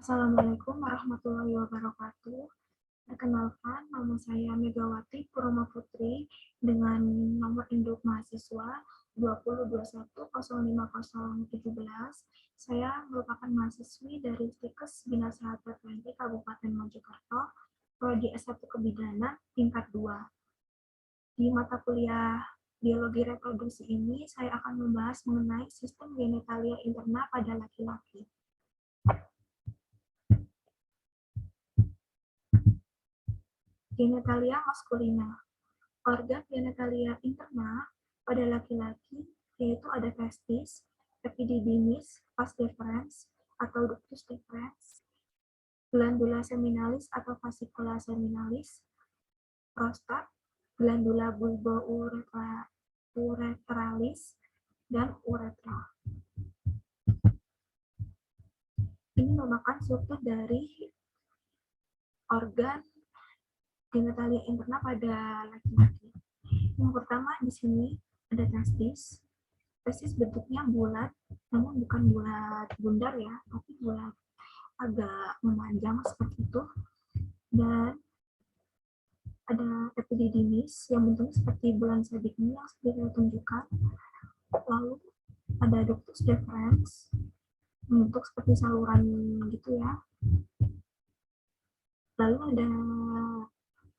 Assalamualaikum warahmatullahi wabarakatuh. Perkenalkan, nama saya Megawati Puroma Putri dengan nomor induk mahasiswa 2021050017. Saya merupakan mahasiswi dari Stikes Bina Sahabat TNI Kabupaten Mojokerto, prodi S1 Kebidanan tingkat 2. Di mata kuliah biologi reproduksi ini, saya akan membahas mengenai sistem genitalia interna pada laki-laki. Genitalia maskulina. Organ genitalia interna pada laki-laki yaitu ada testis, epididymis, vas deferens atau ductus deferens, glandula seminalis atau fascicula seminalis, prostat, glandula bulbouretralis, dan uretra. Ini merupakan struktur dari organ genitalia interna pada laki-laki. Yang pertama di sini ada testis. Testis bentuknya bulat, namun bukan bulat bundar ya, tapi bulat agak memanjang seperti itu. Dan ada epididymis yang bentuknya seperti bulan sabit ini yang seperti saya tunjukkan. Lalu ada ductus deferens, bentuk seperti saluran gitu ya. Lalu ada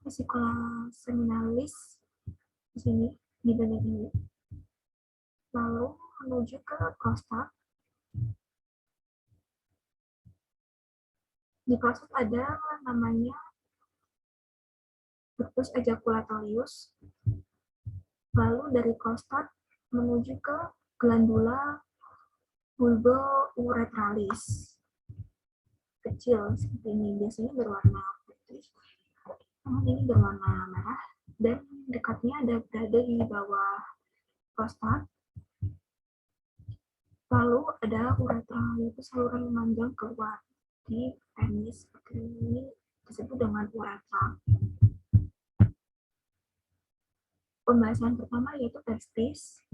fascicula seminalis di sini, di bagian ini. Lalu menuju ke prostat. Di prostat ada namanya ductus ejaculatorius. Lalu dari prostat menuju ke glandula bulbouretralis. Kecil seperti ini, biasanya berwarna putih. Namun ini berwarna merah dan dekatnya berada di bawah prostat. Lalu ada uretra, yaitu saluran memanjang keluar di penis seperti ini, disebut dengan uretra. Pembahasan pertama yaitu testis.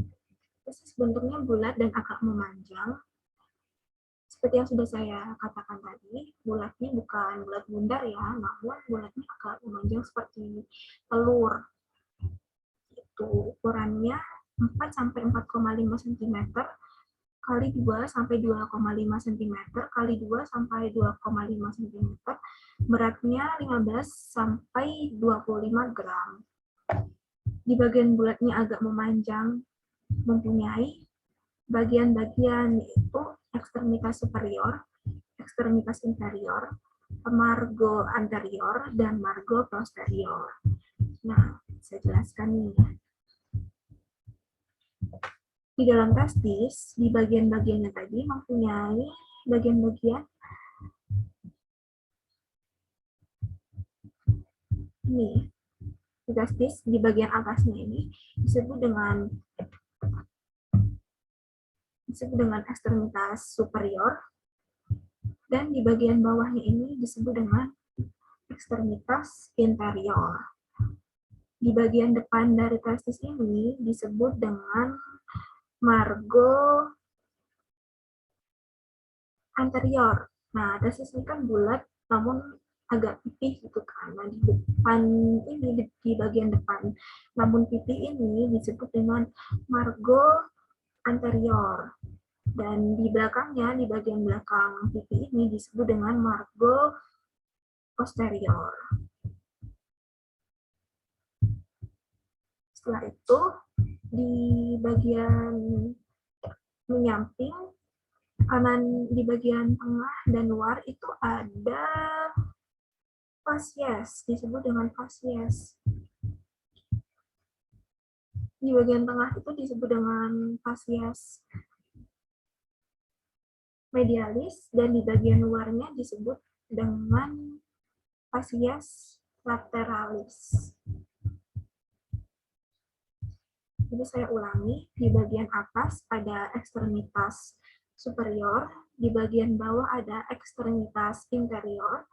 Testis bentuknya bulat dan agak memanjang. Seperti yang sudah saya katakan tadi, bulatnya bukan bulat bundar ya, namun bulatnya agak memanjang seperti telur. Itu ukurannya 4-4,5 cm kali 2 sampai 2,5 cm kali 2 sampai 2,5 cm. Beratnya 15 sampai 25 gram. Di bagian bulatnya agak memanjang, mempunyai bagian-bagian yaitu ekstremitas superior, ekstremitas inferior, margo anterior, dan margo posterior. Nah, saya jelaskan nih. Di dalam testis, di bagian-bagiannya tadi mempunyai bagian-bagian ini. Di testis, di bagian atasnya ini disebut dengan ekstremitas superior, dan di bagian bawahnya ini disebut dengan ekstremitas inferior. Di bagian depan dari testis ini disebut dengan margo anterior. Nah, testis ini kan bulat, namun agak pipih gitu kan. Nah, di depan ini, di bagian depan, namun pipih ini disebut dengan margo anterior. Dan di belakangnya, di bagian belakang pipi ini disebut dengan margo posterior. Setelah itu, di bagian menyamping, kanan di bagian tengah dan luar itu ada fasies, disebut dengan fasies. Di bagian tengah itu disebut dengan fasies medialis, dan di bagian luarnya disebut dengan fasies lateralis. Jadi saya ulangi, di bagian atas ada ekstremitas superior, di bagian bawah ada ekstremitas inferior,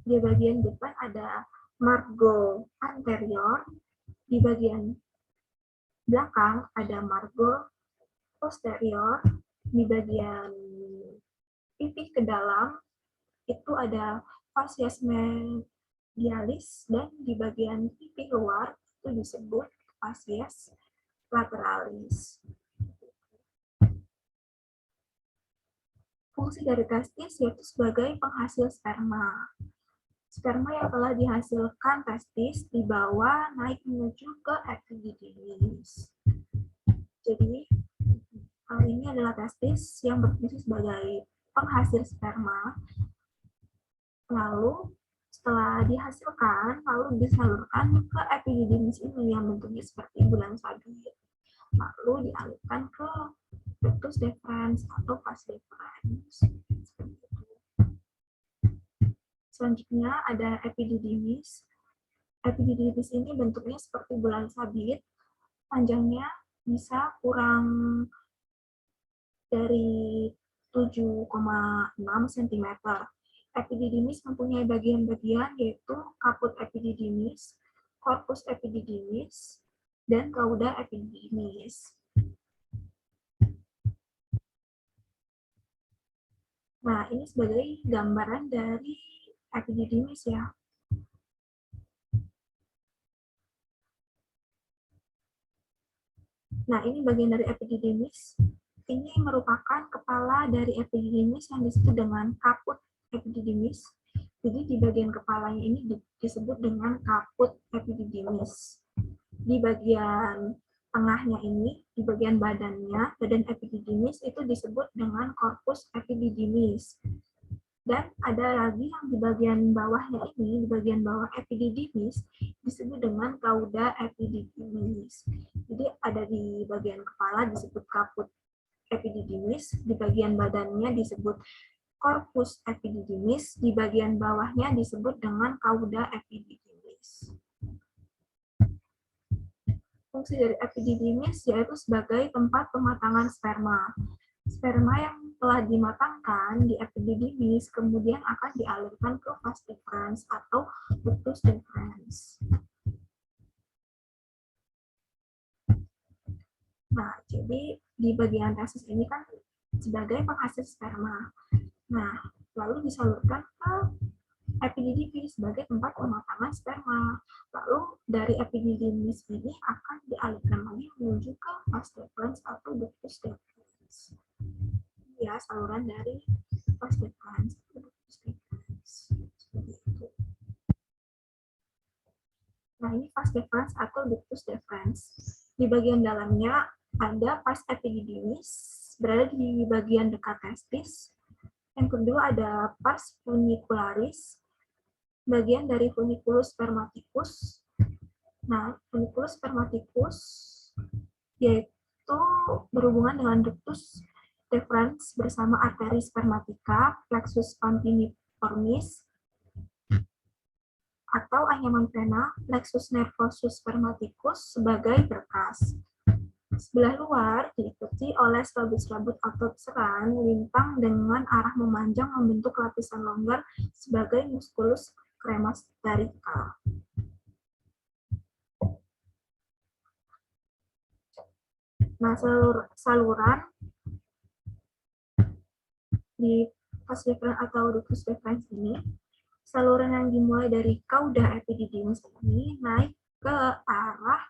di bagian depan ada margo anterior, di bagian belakang ada margo posterior, di bagian pipi ke dalam itu ada fasies medialis, dan di bagian pipi luar itu disebut fasies lateralis. Fungsi dari testis yaitu sebagai penghasil sperma. Sperma yang telah dihasilkan testis dibawa naik menuju ke epididymis. Jadi, hal ini adalah testis yang berfungsi sebagai penghasil sperma. Lalu, setelah dihasilkan, lalu disalurkan ke epididymis ini yang bentuknya seperti bulan sabit. Lalu dialirkan ke ductus deferens atau vas deferens. Selanjutnya ada epididymis. Epididymis ini bentuknya seperti bulan sabit, panjangnya bisa kurang dari 7,6 cm. Epididymis mempunyai bagian-bagian yaitu kaput epididymis, korpus epididymis, dan cauda epididymis. Nah, ini sebagai gambaran dari epididymis ya. Nah, ini bagian dari epididymis. Ini merupakan kepala dari epididymis yang disebut dengan kaput epididymis. Jadi di bagian kepalanya ini disebut dengan kaput epididymis. Di bagian tengahnya ini, di bagian badannya, badan epididymis itu disebut dengan korpus epididymis. Dan ada lagi yang di bagian bawahnya ini, di bagian bawah epididymis, disebut dengan cauda epididymis. Jadi ada di bagian kepala disebut kaput epididymis, di bagian badannya disebut korpus epididymis, di bagian bawahnya disebut dengan cauda epididymis. Fungsi dari epididymis yaitu sebagai tempat pematangan sperma. Sperma yang telah dimatangkan di epididymis kemudian akan dialirkan ke vas deferens atau ductus deferens. Nah, jadi di bagian testis ini kan sebagai penghasil sperma. Nah, lalu disalurkan ke epididymis sebagai tempat pematangan sperma. Lalu dari epididymis ini akan dialirkan lagi menuju ke vas deferens atau ductus deferens. Ya, saluran dari vas deferens atau ductus deferens. Seperti itu. Nah, ini vas deferens atau ductus deferens. Di bagian dalamnya ada vas epididymis, berada di bagian dekat testis. Yang kedua ada vas funicularis, bagian dari funiculus spermaticus. Nah, funiculus spermaticus yaitu berhubungan dengan ductus deferens bersama arteri spermatica, plexus pampiniformis, atau anyaman vena, plexus nervosus spermaticus sebagai berkas. Sebelah luar diikuti oleh selabut-selabut otot seran lintang dengan arah memanjang membentuk lapisan longgar sebagai musculus cremastericale. Nah, saluran di vas deferens atau ductus deferens ini, saluran yang dimulai dari cauda epididymis ini naik ke arah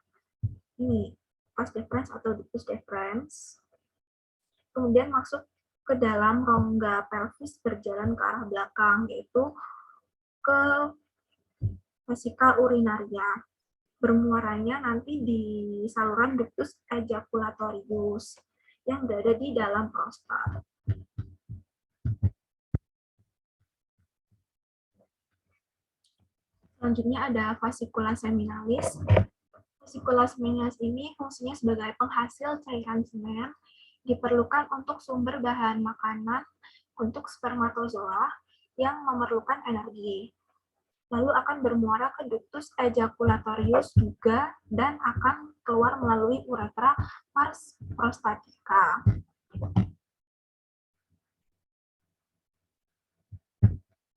ini, vas deferens atau ductus deferens, kemudian masuk ke dalam rongga pelvis berjalan ke arah belakang, yaitu ke vesica urinaria. Bermuaranya nanti di saluran ductus ejaculatorius yang berada di dalam prostat. Selanjutnya ada fascicula seminalis. Fascicula seminalis ini fungsinya sebagai penghasil cairan semen, diperlukan untuk sumber bahan makanan untuk spermatozoa yang memerlukan energi. Lalu akan bermuara ke ductus ejaculatorius juga dan akan keluar melalui uretra pars prostatica.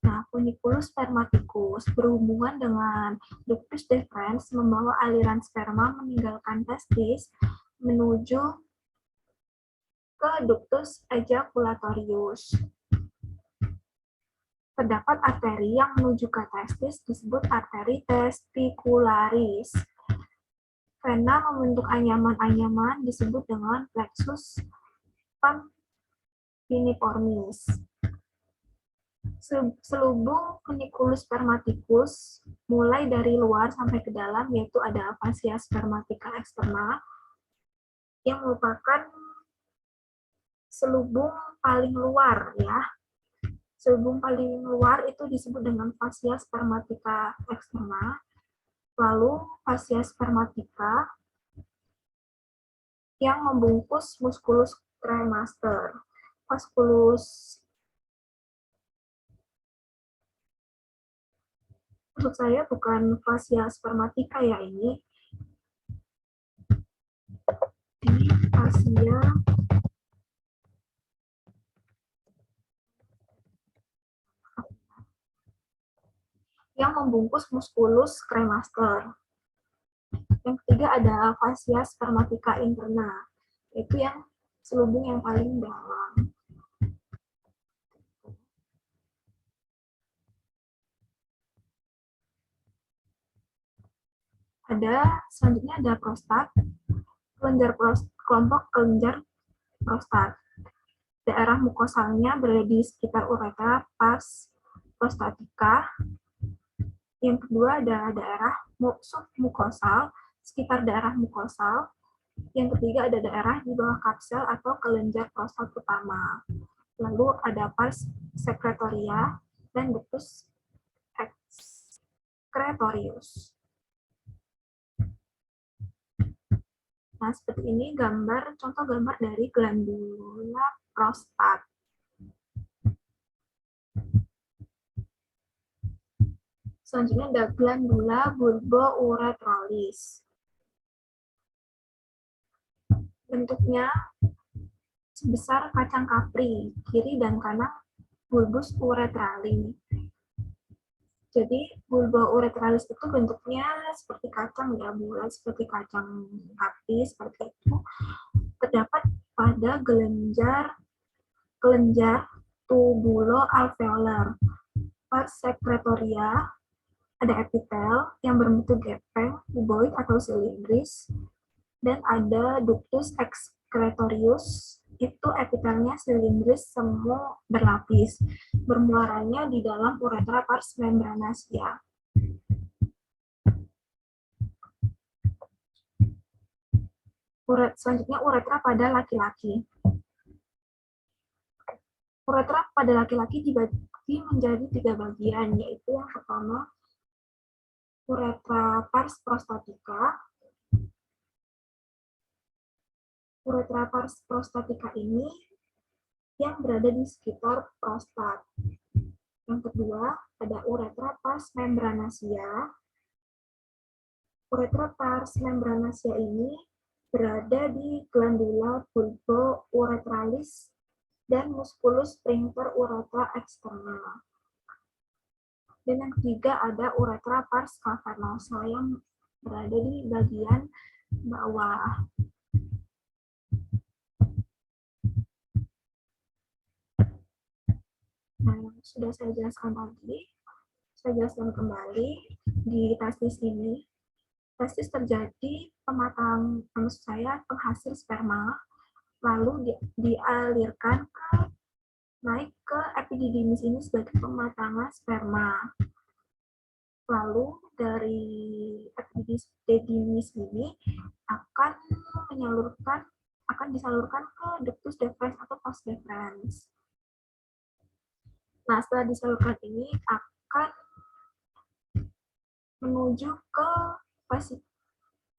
Nah, funiculus spermaticus berhubungan dengan ductus deferens membawa aliran sperma meninggalkan testis menuju ke ductus ejaculatorius. Terdapat arteri yang menuju ke testis disebut arteri testicularis. Vena membentuk anyaman-anyaman disebut dengan plexus piniformis. Selubung funiculus spermaticus mulai dari luar sampai ke dalam, yaitu ada fascia spermatica externa yang merupakan selubung paling luar ya. Selubung paling luar itu disebut dengan fascia spermatica externa. Lalu fascia spermatica yang membungkus musculus cremaster. Maksud saya bukan fascia spermatica ya ini. Ini fascia yang membungkus musculus cremaster. Yang ketiga ada fascia spermatica interna, yaitu yang selubung yang paling dalam. Selanjutnya ada prostat, kelompok kelenjar prostat. Daerah mukosalnya berada di sekitar uretra pars prostatica. Yang kedua ada daerah submukosal, sekitar daerah mukosal. Yang ketiga ada daerah di bawah kapsel atau kelenjar prostat utama. Lalu ada pars secretoria dan ductus excretorius. Nah, seperti ini contoh gambar dari glandula prostat. Selanjutnya ada glandula bulbouretralis. Bentuknya sebesar kacang kapri, kiri dan kanan bulbus uretrali. Jadi bulbouretralis itu bentuknya seperti kacang ya, bulat seperti kacang kapri seperti itu. Terdapat pada kelenjar tubulo-alveolar. Pars secretoria ada epitel yang berbentuk gepeng, kuboid atau silindris, dan ada ductus excretorius, itu epitelnya silindris semu berlapis, bermuaranya di dalam uretra pars membranaceae. Selanjutnya uretra pada laki-laki. Uretra pada laki-laki dibagi menjadi 3 bagian, yaitu yang pertama uretra pars prostatica. Uretra pars prostatica ini yang berada di sekitar prostat. Yang kedua, ada uretra pars membranaceae. Uretra pars membranaceae ini berada di glandula bulbouretralis dan musculus sphincter uretra externa. Dan yang ketiga ada uretra pars cavernosa yang berada di bagian bawah. Nah, yang sudah saya jelaskan tadi, saya jelaskan kembali di testis ini. Testis terjadi penghasil sperma, lalu dialirkan naik ke epididymis ini sebagai pematangan sperma. Lalu dari epididymis ini akan disalurkan ke ductus deferens atau pars deferens. Nah, setelah disalurkan ini akan menuju ke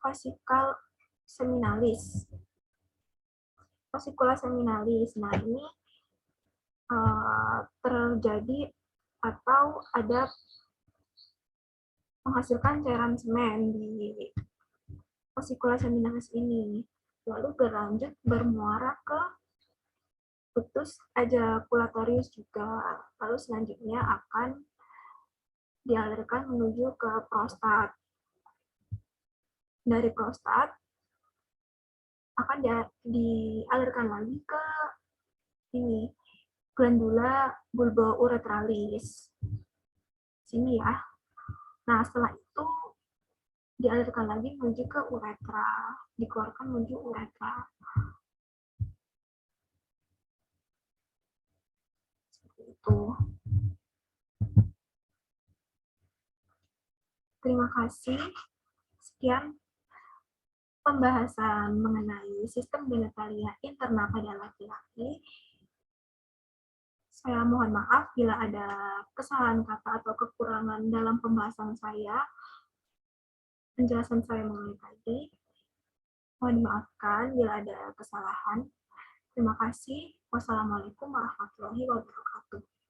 vasikula seminalis. Vasikula seminalis. Nah, ini terjadi atau ada menghasilkan cairan semen di vasikula seminalis ini. Lalu berlanjut bermuara ke ductus ejaculatorius juga. Lalu selanjutnya akan dialirkan menuju ke prostat. Dari prostat akan dialirkan lagi ke ini, glandula bulbouretralis. sini ya. Nah, setelah itu dialirkan lagi menuju ke uretra, dikeluarkan menuju uretra. Seperti itu. Terima kasih. Sekian pembahasan mengenai sistem genitalia interna pada laki-laki. Saya mohon maaf bila ada kesalahan kata atau kekurangan dalam pembahasan saya, penjelasan saya mengenai tadi. Mohon dimaafkan bila ada kesalahan. Terima kasih. Wassalamualaikum warahmatullahi wabarakatuh.